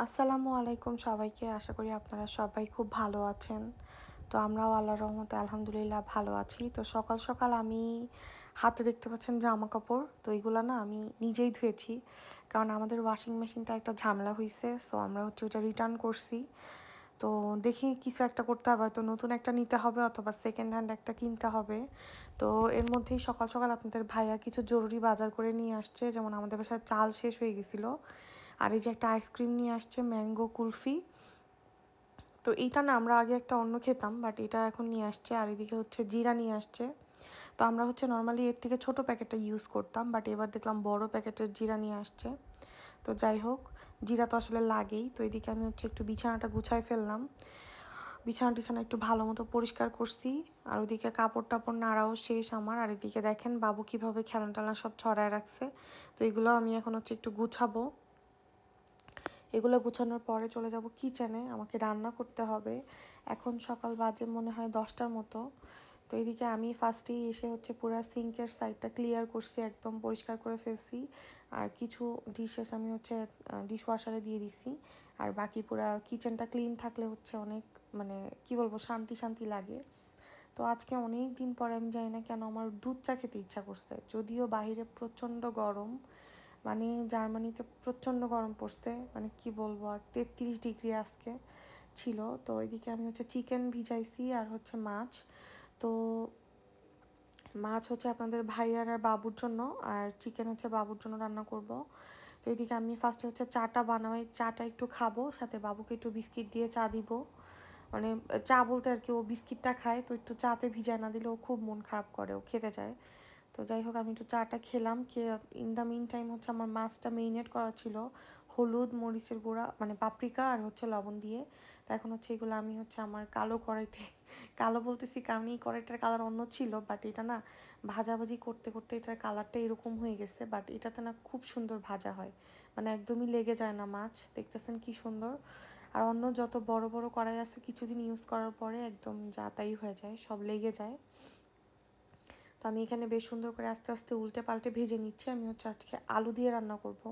আসসালামু আলাইকুম সবাইকে। আশা করি আপনারা সবাই খুব ভালো আছেন। তো আমরাও আল্লাহর রহমতে আলহামদুলিল্লাহ ভালো আছি। তো সকাল সকাল আমি হাতে দেখতে পাচ্ছেন জামা কাপড়, তো এইগুলো না আমি নিজেই ধুয়েছি, কারণ আমাদের ওয়াশিং মেশিনটা একটা ঝামেলা হয়েছে। সো আমরা হচ্ছে ওটা রিটার্ন করছি। তো দেখি কিছু একটা করতে হবে, হয়তো নতুন একটা নিতে হবে অথবা সেকেন্ড হ্যান্ড একটা কিনতে হবে। তো এর মধ্যেই সকাল সকাল আপনাদের ভাইয়া কিছু জরুরি বাজার করে নিয়ে আসছে, যেমন আমাদের বাসায় চাল শেষ হয়ে গেছিলো, আর এই যে একটা আইসক্রিম নিয়ে আসছে ম্যাঙ্গো কুলফি। তো এইটা না আমরা আগে একটা অন্য খেতাম, বাট এটা এখন নিয়ে আসছে। আর এদিকে হচ্ছে জিরা নিয়ে আসছে। তো আমরা হচ্ছে নর্মালি এর থেকে ছোট প্যাকেটটা ইউজ করতাম, বাট এবার দেখলাম বড় প্যাকেটের জিরা নিয়ে আসছে। তো যাই হোক, জিরা তো আসলে লাগেই। তো এদিকে আমি হচ্ছে একটু বিছানাটা গুছাই ফেললাম, বিছানা টিছানা একটু ভালো মতো পরিষ্কার করছি। আর ওদিকে কাপড় টাপড় নাড়াও শেষ আমার। আর এদিকে দেখেন বাবু কীভাবে খেলনা টেলনা সব ছড়ায় রাখছে। তো এগুলো আমি এখন হচ্ছে একটু গুছাবো। এগুলো গুছানোর পরে চলে যাব কিচেনে, আমাকে রান্না করতে হবে। এখন সকাল বাজে মনে হয় 10টার মতো। তো এদিকে আমি ফার্স্টেই এসে হচ্ছে পুরো সিঙ্কের সাইডটা ক্লিয়ার করছি, একদম পরিষ্কার করে ফেলছি। আর কিছু ডিশেস আমি হচ্ছে ডিশ ওয়াশারে দিয়ে দিছি। আর বাকি পুরো কিচেনটা ক্লিন থাকলে হচ্ছে অনেক, মানে কি বলবো, শান্তি শান্তি লাগে। তো আজকে অনেক দিন পরে আমি জানি না কেন আমার দুধ চা খেতে ইচ্ছা করছে, যদিও বাহিরে প্রচণ্ড গরম। মানে জার্মানিতে প্রচণ্ড গরম পড়ছে, মানে কি বলবো, আর 33 ডিগ্রি আজকে ছিল। তো এদিকে আমি হচ্ছে চিকেন ভিজাইছি আর হচ্ছে মাছ। তো মাছ হচ্ছে আপনাদের ভাইয়ার আর বাবুর জন্য, আর চিকেন হচ্ছে বাবুর জন্য রান্না করব। তো এদিকে আমি ফার্স্টে হচ্ছে চাটা বানাই, চাটা একটু খাবো, সাথে বাবুকে একটু বিস্কিট দিয়ে চা দিব। মানে চা বলতে আর কি, ও বিস্কিটটা খায়, তো একটু চাতে ভিজায় না দিলে ও খুব মন খারাপ করে, ও খেতে চায়। তো যাই হোক, আমি একটু চাটা খেলাম, খেয়ে ইন দ্য মিন টাইম হচ্ছে আমার মাছটা মেরিনেট করা ছিল হলুদ মরিচের গুঁড়া, মানে পাপরিকা আর হচ্ছে লবণ দিয়ে। তো এখন হচ্ছে এগুলো আমি হচ্ছে আমার কালো কড়াইতে, কালো বলতেছি কারণ এই কড়াইটার কালার অন্য ছিল, বাট এটা না ভাজাভাজি করতে করতে এটার কালারটা এরকম হয়ে গেছে। বাট এটাতে না খুব সুন্দর ভাজা হয়, মানে একদমই লেগে যায় না মাছ, দেখতেছেন কি সুন্দর। আর অন্য যত বড় বড় কড়াই আছে কিছুদিন ইউজ করার পরে একদম যা তাই হয়ে যায়, সব লেগে যায়। তো আমি এখানে বেশ সুন্দর করে আস্তে আস্তে উল্টে পাল্টে ভেজে নিচ্ছি। আমি হচ্ছে আজকে আলু দিয়ে রান্না করব,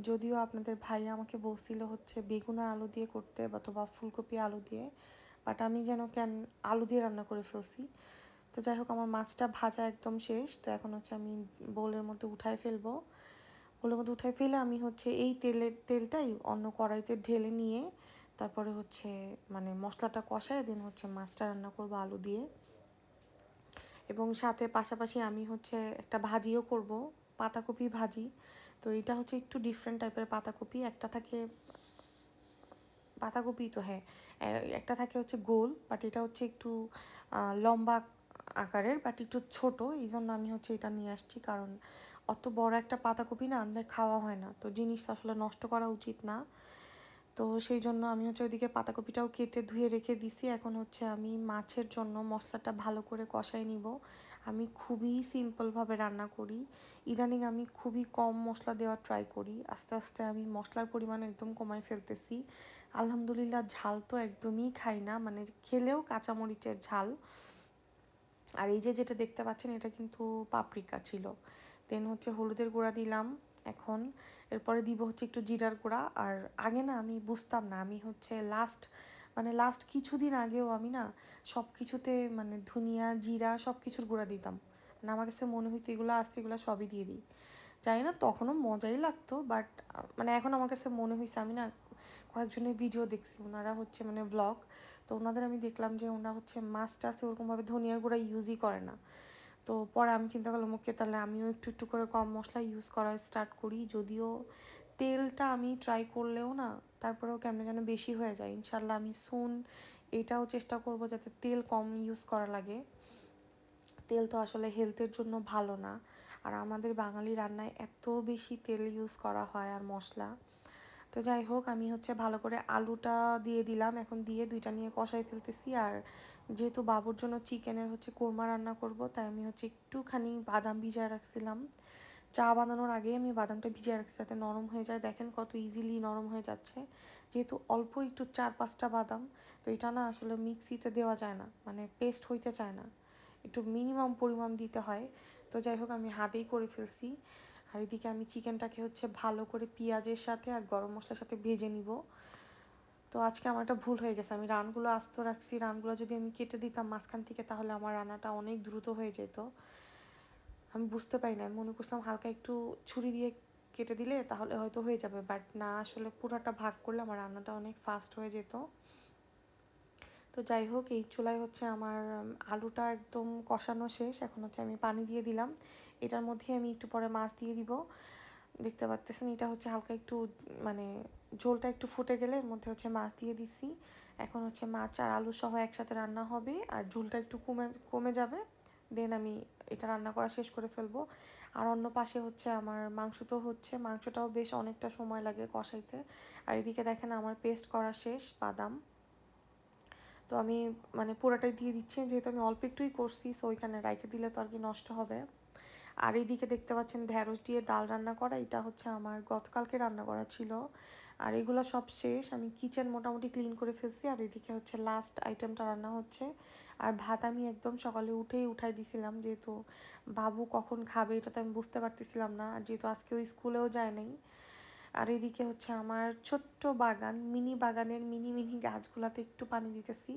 যদিও আপনাদের ভাইয়া আমাকে বলছিল হচ্ছে বেগুন আর আলু দিয়ে করতে অথবা ফুলকপি আলু দিয়ে, বাট আমি যেন কেন আলু দিয়ে রান্না করে ফেলছি। তো যাই হোক, আমার মাছটা ভাজা একদম শেষ। তো এখন হচ্ছে আমি বোলের মধ্যে উঠায় ফেলবো। বোলের মধ্যে উঠায় ফেলে আমি হচ্ছে এই তেলটাই অন্য কড়াইতে ঢেলে নিয়ে তারপরে হচ্ছে মানে মশলাটা কষায় দেন হচ্ছে মাছটা রান্না করবো আলু দিয়ে। এবং সাথে পাশাপাশি আমি হচ্ছে একটা ভাজিও করব, পাতাকপি ভাজি। তো এটা হচ্ছে একটু ডিফারেন্ট টাইপের পাতাকপি, একটা থাকে পাতাকপি, তো হ্যাঁ, একটা থাকে হচ্ছে গোল, বাট এটা হচ্ছে একটু লম্বা আকারের, বাট একটু ছোট। এই জন্য আমি হচ্ছে এটা নিয়ে আসছি, কারণ অত বড় একটা পাতাকপি না আনলে খাওয়া হয় না, তো জিনিসটা আসলে নষ্ট করা উচিত না। তো সেই জন্য আমি হচ্ছে ওইদিকে পাতাকপিটাও কেটে ধুয়ে রেখে দিছি। এখন হচ্ছে আমি মাছের জন্য মশলাটা ভালো করে কষাই নিব। আমি খুবই সিম্পলভাবে রান্না করি, ইদানিং আমি খুবই কম মশলা দেওয়ার ট্রাই করি, আস্তে আস্তে আমি মশলার পরিমাণ একদম কমাই ফেলতেছি। আলহামদুলিল্লাহ, ঝাল তো একদমই খাই না, মানে খেলেও কাঁচামরিচের ঝাল। আর এই যে যেটা দেখতে পাচ্ছেন এটা কিন্তু পাপরিকা ছিল। দেন হচ্ছে হলুদের গুঁড়া দিলাম এখন। এরপরে দিব হচ্ছে একটু জিরার গুঁড়া। আর আগে না আমি বুঝতাম না, আমি হচ্ছে লাস্ট কিছুদিন আগেও আমি না সব কিছুতে মানে ধনিয়া জিরা সব কিছুর গুঁড়া দিতাম, মানে আমার কাছে মনে হইতো এগুলো আসতে এগুলো সবই দিয়ে দিই। জানি না, তখনও মজাই লাগতো, বাট মানে এখন আমার কাছে মনে হয়েছে, আমি না কয়েকজনের ভিডিও দেখছি, ওনারা হচ্ছে মানে ব্লগ, তো ওনাদের আমি দেখলাম যে ওনারা হচ্ছে মাছ টাছে ওরকমভাবে ধনিয়ার গুঁড়া ইউজই করে না। তো পরে আমি চিন্তা করলাম ওকে, তাহলে আমিও একটু একটু করে কম মশলা ইউজ করা স্টার্ট করি। যদিও তেলটা আমি ট্রাই করলেও না তারপরেও কেমন যেন বেশি হয়ে যায়। ইনশাল্লাহ আমি সুন এটাও চেষ্টা করব যাতে তেল কম ইউজ করা লাগে। তেল তো আসলে হেলথের জন্য ভালো না, আর আমাদের বাঙালি রান্নায় এত বেশি তেল ইউজ করা হয় আর মশলা। তো যাই হোক, আমি হচ্ছে ভালো করে আলুটা দিয়ে দিলাম, এখন দিয়ে দুইটা নিয়ে কষাই ফেলতেছি। আর যেহেতু বাবুর জন্য চিকেনের হচ্ছে কোরমা রান্না করব, তাই আমি হচ্ছে একটুখানি বাদাম ভিজিয়ে রাখছিলাম। চা বানানোর আগে আমি বাদামটা ভিজিয়ে রাখছি যাতে নরম হয়ে যায়। দেখেন কত ইজিলি নরম হয়ে যাচ্ছে, যেহেতু অল্প একটু 4-5টা বাদাম। তো এটা না আসলে মিক্সিতে দেওয়া যায় না, মানে পেস্ট হইতে চায় না, একটু মিনিমাম পরিমাণ দিতে হয়। তো যাই হোক, আমি হাতেই করে ফেলছি। আর এদিকে আমি চিকেনটাকে হচ্ছে ভালো করে পেঁয়াজের সাথে আর গরম মশলার সাথে ভেজে নিব। তো আজকে আমার একটা ভুল হয়ে গেছে, আমি রানগুলো আস্ত রাখছি, রানগুলো যদি আমি কেটে দিতাম মাঝখান থেকে তাহলে আমার রান্নাটা অনেক দ্রুত হয়ে যেত। আমি বুঝতে পারি না, আমি মনে করছিলাম হালকা একটু ছুরি দিয়ে কেটে দিলে তাহলে হয়তো হয়ে যাবে, বাট না, আসলে পুরাটা ভাগ করলে আমার রান্নাটা অনেক ফাস্ট হয়ে যেত। তো যাই হোক, এই চুলায় হচ্ছে আমার আলুটা একদম কষানো শেষ, এখন হচ্ছে আমি পানি দিয়ে দিলাম। এটার মধ্যে আমি একটু পরে মাছ দিয়ে দিব। দেখতে পাচ্তেছেন এটা হচ্ছে হালকা একটু মানে ঝোলটা একটু ফুটে গেলে এর মধ্যে হচ্ছে মাছ দিয়ে দিছি। এখন হচ্ছে মাছ আর আলু সহ একসাথে রান্না হবে আর ঝোলটা একটু কমে কমে যাবে, দেন আমি এটা রান্না করা শেষ করে ফেলবো। আর অন্য পাশে হচ্ছে আমার মাংস তো হচ্ছে, মাংসটাও বেশ অনেকটা সময় লাগে কষাইতে। আর এদিকে দেখেন আমার পেস্ট করা শেষ বাদাম। তো আমি মানে পুরোটাই দিয়ে দিচ্ছি, যেহেতু আমি অল্প একটুই করছি, সো ওইখানে রাইখে দিলে তো আর কি নষ্ট হবে। আর এইদিকে দেখতে পাচ্ছেন ঢ্যাঁড়স দিয়ে ডাল রান্না করা, এটা হচ্ছে আমার গতকালকে রান্না করা ছিল। আর এগুলো সব শেষ, আমি কিচেন মোটামুটি ক্লিন করে ফেলছি। আর এদিকে হচ্ছে লাস্ট আইটেমটা রান্না হচ্ছে। আর ভাত আমি একদম সকালে উঠাই দিছিলাম, যেহেতু বাবু কখন খাবে এটা তো আমি বুঝতে পারতেছিলাম না, আর যেহেতু আজকে ওই স্কুলেও যায় নাই। আর এদিকে হচ্ছে আমার ছোট্ট বাগান, মিনি বাগানের মিনি মিনি গাছগুলাতে একটু পানি দিতেছি।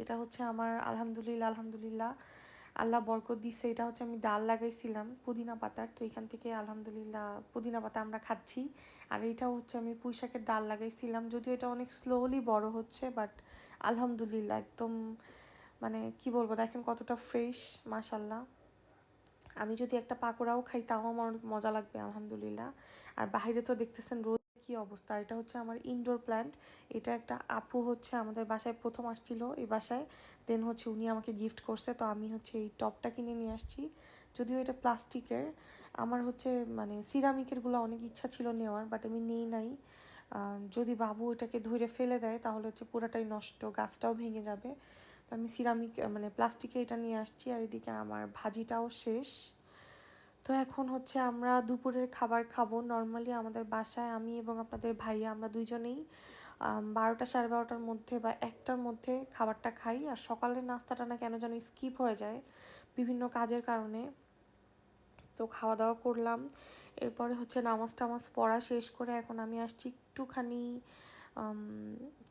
এটা হচ্ছে আমার আলহামদুলিল্লাহ আলহামদুলিল্লাহ আল্লাহ বরকত দিছে। এটা হচ্ছে আমি ডাল লাগাইছিলাম পুদিনা পাতার, তো এখান থেকে আলহামদুলিল্লাহ পুদিনা পাতা আমরা খাচ্ছি। আর এইটাও হচ্ছে আমি পুঁই শাকের ডাল লাগাইছিলাম, যদিও এটা অনেক স্লোলি বড় হচ্ছে, বাট আলহামদুলিল্লাহ একদম মানে কি বলবো, দেখেন কতটা ফ্রেশ, মাশাল্লাহ। আমি যদি একটা পাকোড়াও খাই তাও আমার অনেক মজা লাগবে আলহামদুলিল্লাহ। আর বাইরে তো দেখতেছেন রোদ কি অবস্থা। এটা হচ্ছে আমার ইনডোর প্ল্যান্ট। এটা একটা আপু হচ্ছে আমাদের বাসায় প্রথম আসছিল এই বাসায়, দেন হচ্ছে উনি আমাকে গিফট করছে, তো আমি হচ্ছে এই টবটা কিনে নিয়ে আসছি। যদিও এটা প্লাস্টিকের, আমার হচ্ছে মানে সিরামিকেরগুলো অনেক ইচ্ছা ছিল নেওয়ার, বাট আমি নেই নাই। যদি বাবু এটাকে ধরে ফেলে দেয় তাহলে হচ্ছে পুরাটাই নষ্ট, গাছটাও ভেঙে যাবে। তো আমি সিরামিক মানে প্লাস্টিকে এটা নিয়ে আসছি। আর এদিকে আমার ভাজিটাও শেষ। তো এখন হচ্ছে আমরা দুপুরের খাবার খাবো। নর্মালি আমাদের বাসায় আমি এবং আপনাদের ভাইয়া আমরা দুইজনেই 12টা সাড়ে 12টার মধ্যে বা 1টার মধ্যে খাবারটা খাই। আর সকালের নাস্তাটা না কেন যেন স্কিপ হয়ে যায় বিভিন্ন কাজের কারণে। তো খাওয়া দাওয়া করলাম, এরপরে হচ্ছে নামাজ টামাজ পড়া শেষ করে এখন আমি আসছি একটুখানি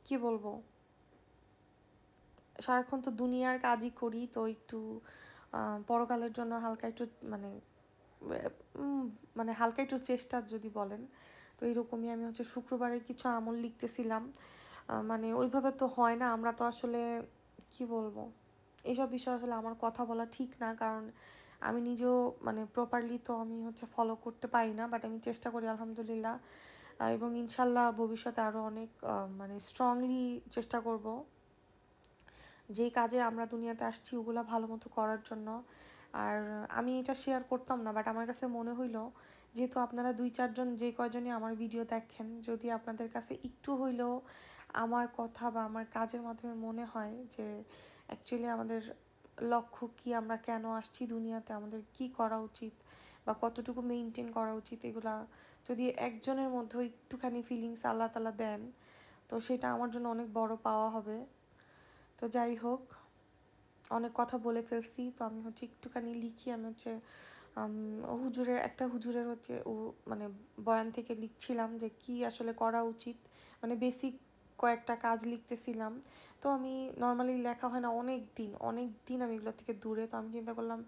কি বলবো, সারাক্ষণ তো দুনিয়ার কাজই করি, তো একটু পরকালের জন্য হালকা একটু মানে মানে হালকা একটু চেষ্টা যদি বলেন, তো এইরকমই আমি হচ্ছে শুক্রবারের কিছু আমল লিখতেছিলাম। মানে ওইভাবে তো হয় না, আমরা তো আসলে কি বলবো, এইসব বিষয় আসলে আমার কথা বলা ঠিক না, কারণ আমি নিজেও মানে প্রপারলি তো আমি হচ্ছে ফলো করতে পারি না, বাট আমি চেষ্টা করি আলহামদুলিল্লাহ। এবং ইনশাল্লাহ ভবিষ্যতে আরও অনেক মানে স্ট্রংলি চেষ্টা করব যেই কাজে আমরা দুনিয়াতে আসছি ওগুলো ভালো মতো করার জন্য। আর আমি এটা শেয়ার করতাম না, বাট আমার কাছে মনে হইলো যেহেতু আপনারা 2-4 জন যে কয়জনই আমার ভিডিও দেখেন, যদি আপনাদের কাছে একটু হইলেও আমার কথা বা আমার কাজের মাধ্যমে মনে হয় যে অ্যাকচুয়ালি আমাদের লক্ষ্য কি, আমরা কেন আসছি দুনিয়াতে, আমাদের কি করা উচিত বা কতটুকু মেনটেন করা উচিত, এগুলা যদি একজনের মধ্যেও একটুখানি ফিলিংস আল্লাহ তাআলা দেন, তো সেটা আমার জন্য অনেক বড় পাওয়া হবে। তো যাই হোক, অনেক কথা বলে ফেলছি, তো আমি হচ্ছে একটুখানি লিখি। আমি হচ্ছে হুজুরের হচ্ছে মানে বয়ান থেকে লিখছিলাম যে কি আসলে করা উচিত, মানে বেসিক কয়েকটা কাজ লিখতেছিলাম। তো আমি নর্মালি লেখা হয় না অনেক দিন আমি এগুলো থেকে দূরে, তো আমি চিন্তা করলাম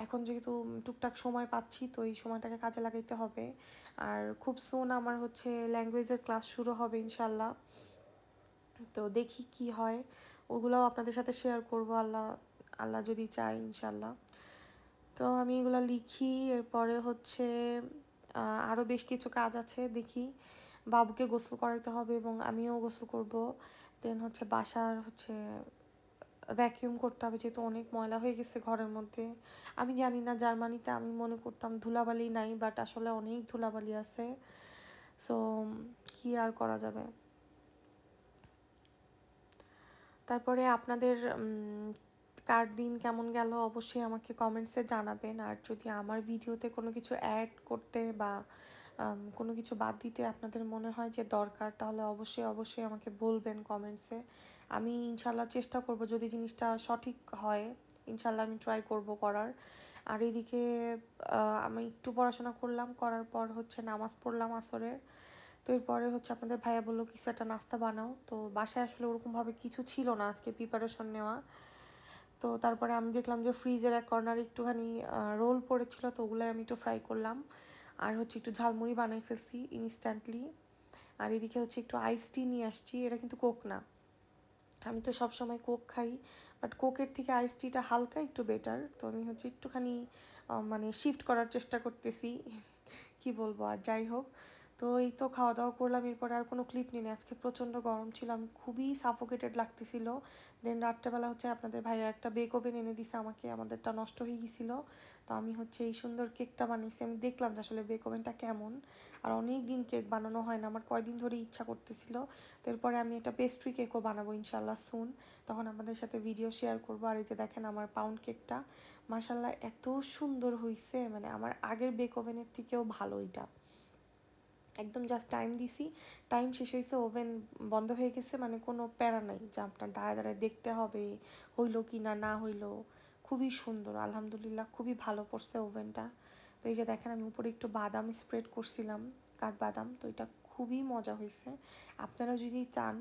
এখন যেহেতু টুকটাক সময় পাচ্ছি তো এই সময়টাকে কাজে লাগাইতে হবে। আর খুব সুন আমার হচ্ছে ল্যাঙ্গুয়েজের ক্লাস শুরু হবে ইনশাল্লাহ, তো দেখি কি হয়, ওগুলোও আপনাদের সাথে শেয়ার করব আল্লাহ আল্লাহ যদি চাই ইনশাল্লাহ। তো আমি এগুলো লিখি, এরপরে হচ্ছে আরও বেশ কিছু কাজ আছে, দেখি বাবুকে গোসল করাইতে হবে এবং আমিও গোসল করব। দেন হচ্ছে বাসার হচ্ছে ভ্যাকিউম করতে হবে, যেহেতু অনেক ময়লা হয়ে গেছে ঘরের মধ্যে। আমি জানি না, জার্মানিতে আমি মনে করতাম ধুলাবালি নাই, বাট আসলে অনেক ধুলাবালি আছে। সো কি আর করা যাবে। তারপরে আপনাদের কার দিন কেমন গেল অবশ্যই আমাকে কমেন্টসে জানাবেন। আর যদি আমার ভিডিওতে কোনো কিছু অ্যাড করতে বা কোনো কিছু বাদ দিতে আপনাদের মনে হয় যে দরকার, তাহলে অবশ্যই আমাকে বলবেন কমেন্টসে। আমি ইনশাল্লাহ চেষ্টা করব যদি জিনিসটা সঠিক হয় ইনশাল্লাহ আমি ট্রাই করব করার। আর এদিকে আমি একটু পড়াশোনা করলাম, করার পর হচ্ছে নামাজ পড়লাম আসরের। তো এরপরে হচ্ছে আপনাদের ভাইয়া বললো কিছু একটা নাস্তা বানাও। তো বাসায় আসলে ওরকমভাবে কিছু ছিল না আজকে প্রিপারেশন নেওয়া। তো তারপরে আমি দেখলাম যে ফ্রিজের এক কর্নারে একটুখানি রোল পড়েছিল, তো ওগুলো আমি একটু ফ্রাই করলাম। আর হচ্ছে একটু ঝালমুড়ি বানাই ফেলছি ইনস্ট্যান্টলি। আর এদিকে হচ্ছে একটু আইস টি নিয়ে আসছি, এটা কিন্তু কোক না। আমি তো সব সময় কোক খাই, বাট কোকের থেকে আইস টিটা হালকা একটু বেটার। তো আমি হচ্ছে একটুখানি মানে শিফট করার চেষ্টা করতেছি কি বলবো। আর যাই হোক, তো এই তো খাওয়া দাওয়া করলাম, এরপরে আর কোনো ক্লিপ নিই না। আজকে প্রচণ্ড গরম ছিল, আমি খুবই সাফোকেটেড লাগতেছিল। দেন রাত্রেবেলা হচ্ছে আপনাদের ভাইয়া একটা বেক ওভেন এনে দিছে আমাকে, আমাদেরটা নষ্ট হয়ে গেছিলো। তো আমি হচ্ছে এই সুন্দর কেকটা বানিয়েছি। আমি দেখলাম যে আসলে বেক ওভেনটা কেমন, আর অনেক দিন কেক বানানো হয় না, আমার কয়দিন ধরে ইচ্ছা করতেছিল। তো এরপরে আমি একটা পেস্ট্রি কেকও বানাবো ইনশাল্লাহ সুন, তখন আপনাদের সাথে ভিডিও শেয়ার করবো। আর এই যে দেখেন আমার পাউন্ড কেকটা, মাশাল্লাহ এত সুন্দর হয়েছে, মানে আমার আগের বেক ওভেনের থেকেও ভালো। এটা একদম জাস্ট টাইম দিছি, টাইম শেষ হয়েছে, ওভেন বন্ধ হয়ে গেছে, মানে কোনো প্যারা নাই যে আপনার দাঁড়ায় দাঁড়ায় দেখতে হবে হইলো কি না না হইলো। খুবই সুন্দর আলহামদুলিল্লাহ, খুবই ভালো পড়ছে ওভেনটা। তো এই যে দেখেন আমি উপরে একটু বাদাম স্প্রেড করছিলাম, কাঠবাদাম, তো এটা খুবই মজা হয়েছে। আপনারা যদি চান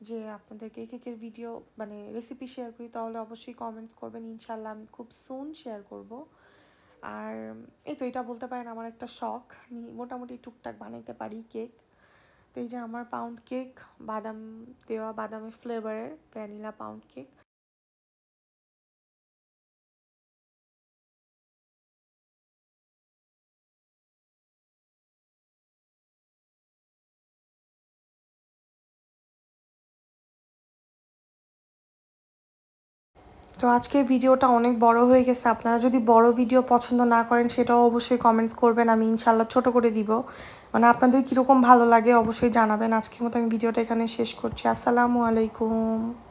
যে আপনাদেরকে কেকের ভিডিও মানে রেসিপি শেয়ার করি, তাহলে অবশ্যই কমেন্টস করবেন, ইনশাল্লাহ আমি খুব সুন শেয়ার করব। আর এই তো এটা বলতে পারেন আমার একটা শখ, আমি মোটামুটি টুকটাক বানাইতে পারি কেক। তো এই যে আমার পাউন্ড কেক, বাদাম দেওয়া, বাদামের ফ্লেভারের ভ্যানিলা পাউন্ড কেক। তো আজকে ভিডিওটা অনেক বড় হয়ে গেছে, আপনারা যদি বড় ভিডিও পছন্দ না করেন সেটাও অবশ্যই কমেন্টস করবেন, আমি ইনশাল্লাহ ছোট করে দিব। মানে আপনাদের কীরকম ভালো লাগে অবশ্যই জানাবেন। আজকের মতো আমি ভিডিওটা এখানে শেষ করছি। আসসালামু আলাইকুম।